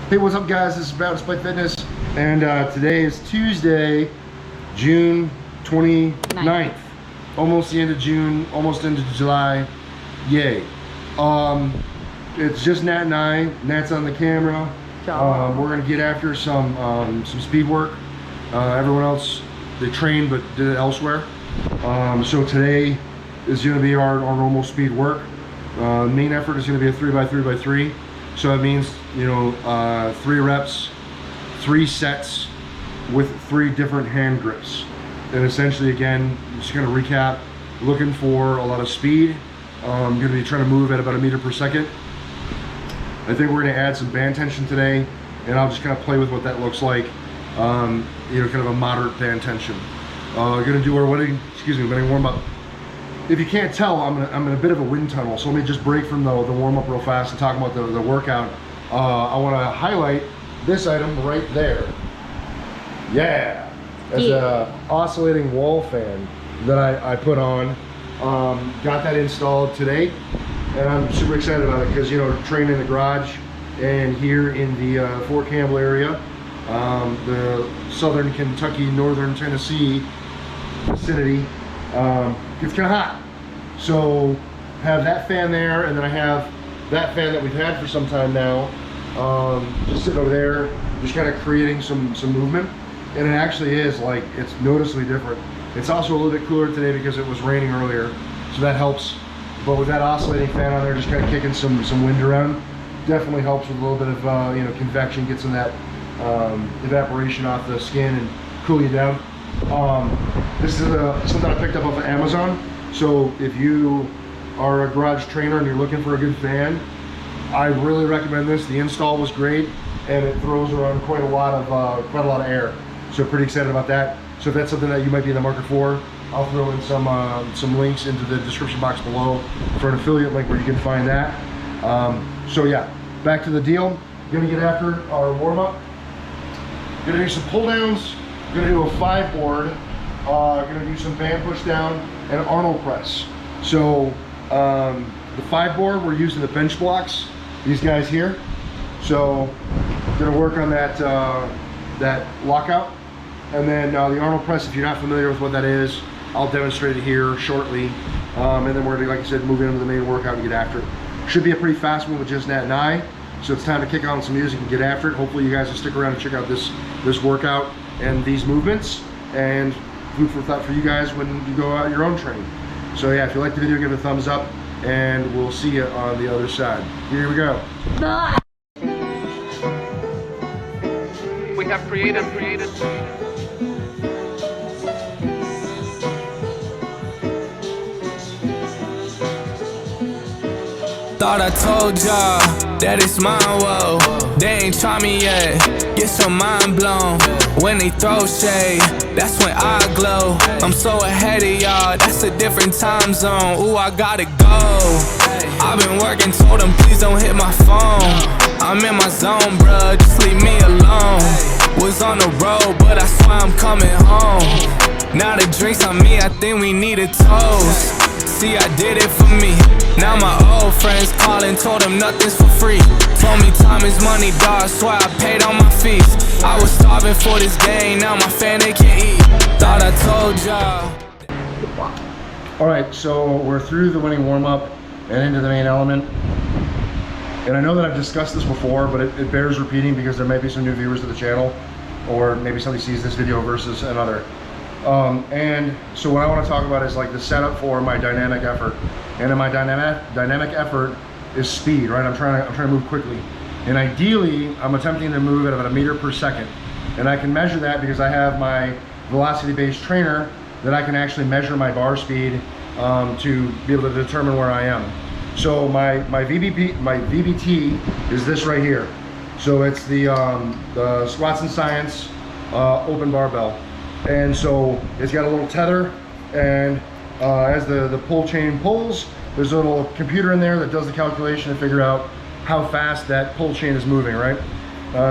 Hey, what's up guys? This is Despite Fitness, and today is Tuesday, June 29th. Almost the end of June, almost into July. Yay. It's just Nat and I. Nat's on the camera. We're gonna get after some speed work. Everyone else, they trained but did it elsewhere. So today is gonna be our normal speed work. Main effort is gonna be a 3x3x3. So it means, you know, 3 reps, 3 sets with 3 different hand grips. And essentially, again, just gonna recap, looking for a lot of speed. I'm gonna be trying to move at about 1 meter per second. I think we're gonna add some band tension today, and I'll just kind of play with what that looks like. You know, kind of a moderate band tension. Gonna do our wedding warm up. If you can't tell, I'm in a bit of a wind tunnel, so let me just break from the warm-up real fast and talk about the workout. I want to highlight this item right there. Yeah, that's a oscillating wall fan that I put on. Got that installed today, and I'm super excited about it because, you know, training in the garage and here in the Fort Campbell area, the southern Kentucky, northern Tennessee vicinity. It's kind of hot, so have that fan there, and then I have that fan that we've had for some time now, just sitting over there, just kind of creating some movement. And it actually is, like, it's noticeably different. It's also a little bit cooler today because it was raining earlier, so that helps. But with that oscillating fan on there, just kind of kicking some wind around, definitely helps with a little bit of you know, convection, get some of that evaporation off the skin and cool you down. This is something I picked up off of Amazon. So if you are a garage trainer and you're looking for a good fan, I really recommend this. The install was great, and it throws around quite a lot of air. So pretty excited about that. So if that's something that you might be in the market for, I'll throw in some links into the description box below for an affiliate link where you can find that. So yeah, back to the deal. Gonna get after our warm up. Gonna do some pull downs. Gonna do a 5 board. Gonna do some band push down and Arnold press. So the 5 board, we're using the bench blocks, these guys here. So gonna work on that that lockout, and then the Arnold press. If you're not familiar with what that is, I'll demonstrate it here shortly. And then we're gonna, like I said, move into the main workout and get after it. Should be a pretty fast one with just Nat and I. So it's time to kick on some music and get after it. Hopefully you guys will stick around and check out this workout and these movements, and food for thought for you guys when you go out your own training. So yeah, if you like the video, give it a thumbs up, and we'll see you on the other side. Here we go. We have created. Thought I told y'all that it's mine, whoa. They ain't try me yet, get your mind blown. When they throw shade, that's when I glow. I'm so ahead of y'all, that's a different time zone. Ooh, I gotta go. I've been working, told them please don't hit my phone. I'm in my zone, bruh, just leave me alone. Was on the road, but I swear I'm coming home. Now the drinks on me, I think we need a toast. See, I did it for me. Now my old friends calling, told them nothing's for free. Told me time is money, dog, swear I paid all my fees. I was starving for this game, now my family can eat. Thought I told y'all. Alright, so we're through the winning warm-up and into the main element. And I know that I've discussed this before, but it bears repeating because there may be some new viewers to the channel, or maybe somebody sees this video versus another. And so what I want to talk about is like the setup for my dynamic effort. And in my dynamic effort is speed, right? I'm trying to move quickly. And ideally, I'm attempting to move at about 1 meter per second. And I can measure that because I have my velocity-based trainer that I can actually measure my bar speed to be able to determine where I am. So my VBT is this right here. So it's the Squats and Science open barbell. And so it's got a little tether, and as the pull chain pulls, there's a little computer in there that does the calculation to figure out how fast that pull chain is moving, right?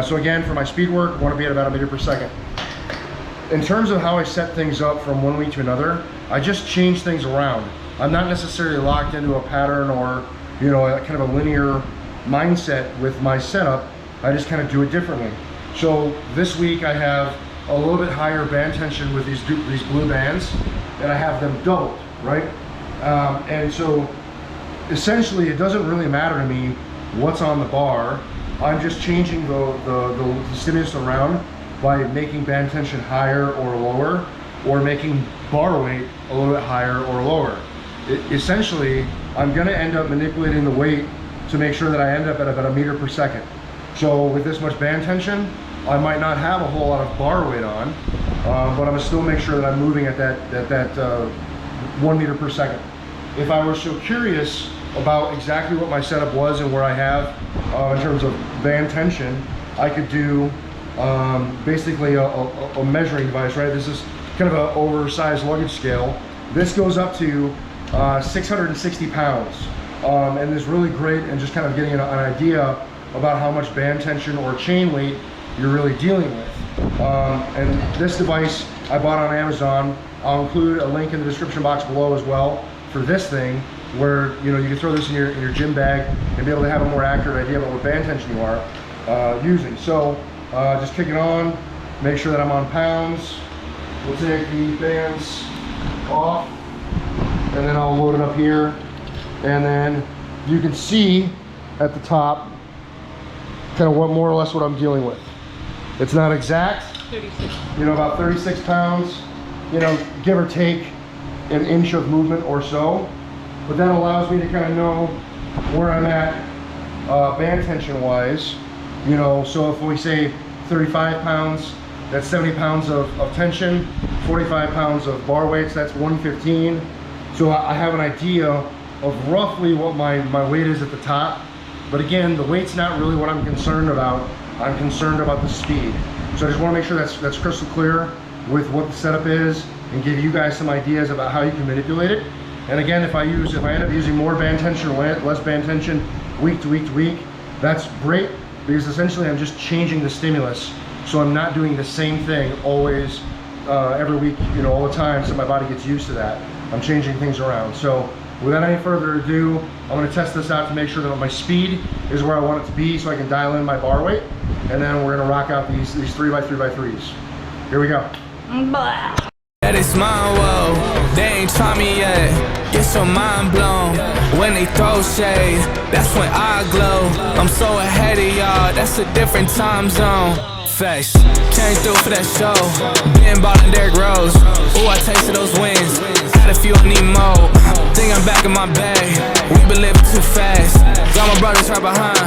So again, for my speed work, I want to be at about 1 meter per second. In terms of how I set things up from one week to another, I just change things around. I'm not necessarily locked into a pattern or, you know, kind of a linear mindset with my setup. I just kind of do it differently. So this week I have a little bit higher band tension with these blue bands, and I have them doubled, right? And so essentially it doesn't really matter to me what's on the bar. I'm just changing the stimulus around by making band tension higher or lower, or making bar weight a little bit higher or lower. Essentially, I'm gonna end up manipulating the weight to make sure that I end up at about 1 meter per second. So with this much band tension, I might not have a whole lot of bar weight on, but I'm gonna still make sure that I'm moving at that 1 meter per second. If I were so curious about exactly what my setup was and where I have in terms of band tension, I could do basically a measuring device, right? This is kind of an oversized luggage scale. This goes up to 660 pounds, and is really great and just kind of getting an idea about how much band tension or chain weight you're really dealing with. And this device I bought on Amazon. I'll include a link in the description box below as well for this thing, where you can throw this in your gym bag and be able to have a more accurate idea about what band tension you are using. So just kick it on, make sure that I'm on pounds. We'll take the bands off, and then I'll load it up here, and then you can see at the top kind of what more or less what I'm dealing with. It's not exact, 36. About 36 pounds, give or take an inch of movement or so, but that allows me to kind of know where I'm at band tension wise. So if we say 35 pounds, that's 70 pounds of tension, 45 pounds of bar weights, that's 115. So I have an idea of roughly what my weight is at the top. But again, the weight's not really what I'm concerned about. I'm concerned about the speed. So I just want to make sure that's crystal clear with what the setup is, and give you guys some ideas about how you can manipulate it. And again, if I end up using more band tension or less band tension week to week to week, that's great, because essentially I'm just changing the stimulus. So I'm not doing the same thing always, every week, all the time, so my body gets used to that. I'm changing things around. So without any further ado, I'm going to test this out to make sure that my speed is where I want it to be, so I can dial in my bar weight. And then we're going to rock out these 3x3x3s. Here we go. Blah. That is my world, they ain't try me yet. Get your mind blown when they throw shade. That's when I glow. I'm so ahead of y'all, that's a different time zone. Facts, came through for that show. Been ballin' Derrick Rose. Ooh, I tasted those wins. Had a few, I need more. Think I'm back in my bag. We been living too fast. Got my brothers right behind.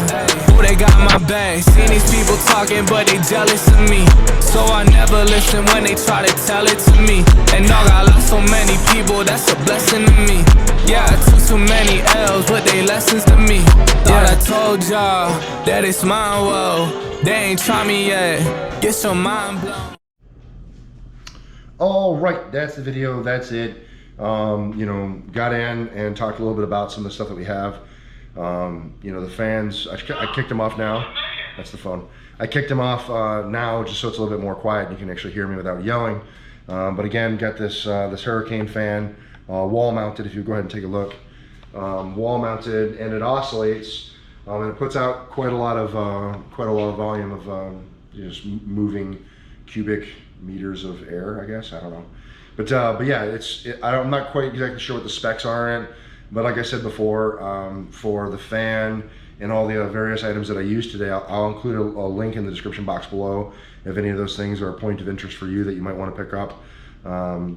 Ooh, they got my back. Seen these people talking, but they jealous of me. So I never listen when they try to tell it to me. And dog, I lost so many people, that's a blessing to me. Yeah, I took too many L's, but they lessons to me. Thought I told y'all that it's my world. They ain't try me yet. Get your mind blown. All right, that's the video. That's it. Got in and talked a little bit about some of the stuff that we have. The fans, I kicked them off now. That's the phone. I kicked them off now just so it's a little bit more quiet. You can actually hear me without yelling. But again, got this Hurricane fan wall mounted. If you go ahead and take a look, wall mounted, and it oscillates. And it puts out quite a lot of volume of just moving cubic meters of air, I guess. I don't know, but yeah, I'm not quite exactly sure what the specs are in, but like I said before, for the fan and all the various items that I use today, I'll include a link in the description box below if any of those things are a point of interest for you that you might want to pick up.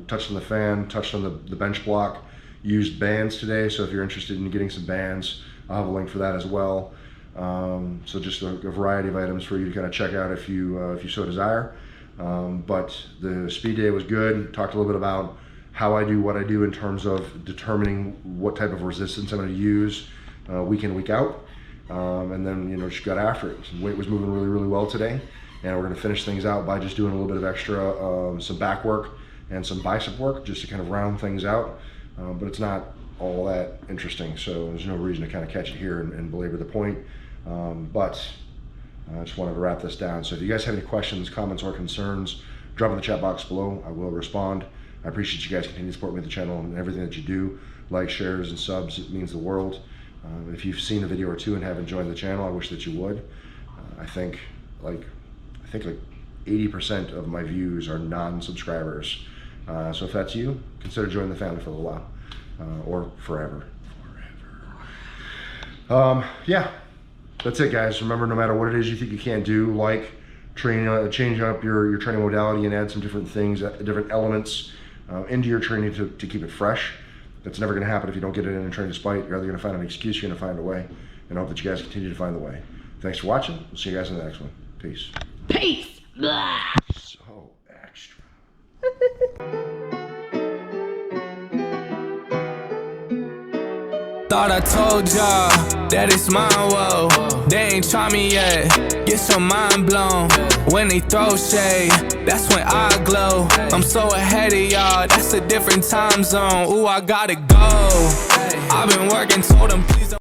Touched on the fan, touched on the bench block, used bands today, so if you're interested in getting some bands, I'll have a link for that as well. So just a variety of items for you to kind of check out if you so desire. But the speed day was good. Talked a little bit about how I do what I do in terms of determining what type of resistance I'm going to use week in, week out. And then just got after it. Weight was moving really, really well today, and we're going to finish things out by just doing a little bit of extra some back work and some bicep work just to kind of round things out. But it's not all that interesting, so there's no reason to kind of catch it here and belabor the point. But I just wanted to wrap this down. So if you guys have any questions, comments, or concerns, drop in the chat box below. I will respond. I appreciate you guys continuing to support me with the channel and everything that you do. Like, shares, and subs, it means the world. If you've seen a video or two and haven't joined the channel, I wish that you would. I think like 80% of my views are non-subscribers. So if that's you, consider joining the family for a little while, or forever. Yeah, that's it, guys. Remember, no matter what it is you think you can't do, like change up your training modality and add some different things, different elements into your training to keep it fresh. That's never going to happen if you don't get it in and train despite. You're either going to find an excuse, you're going to find a way. And I hope that you guys continue to find the way. Thanks for watching. We'll see you guys in the next one. Peace. Peace. Blah. So extra. Thought I told y'all that it's mine, whoa. They ain't try me yet, get your mind blown. When they throw shade, that's when I glow. I'm so ahead of y'all, that's a different time zone. Ooh, I gotta go. I've been working, told them please don't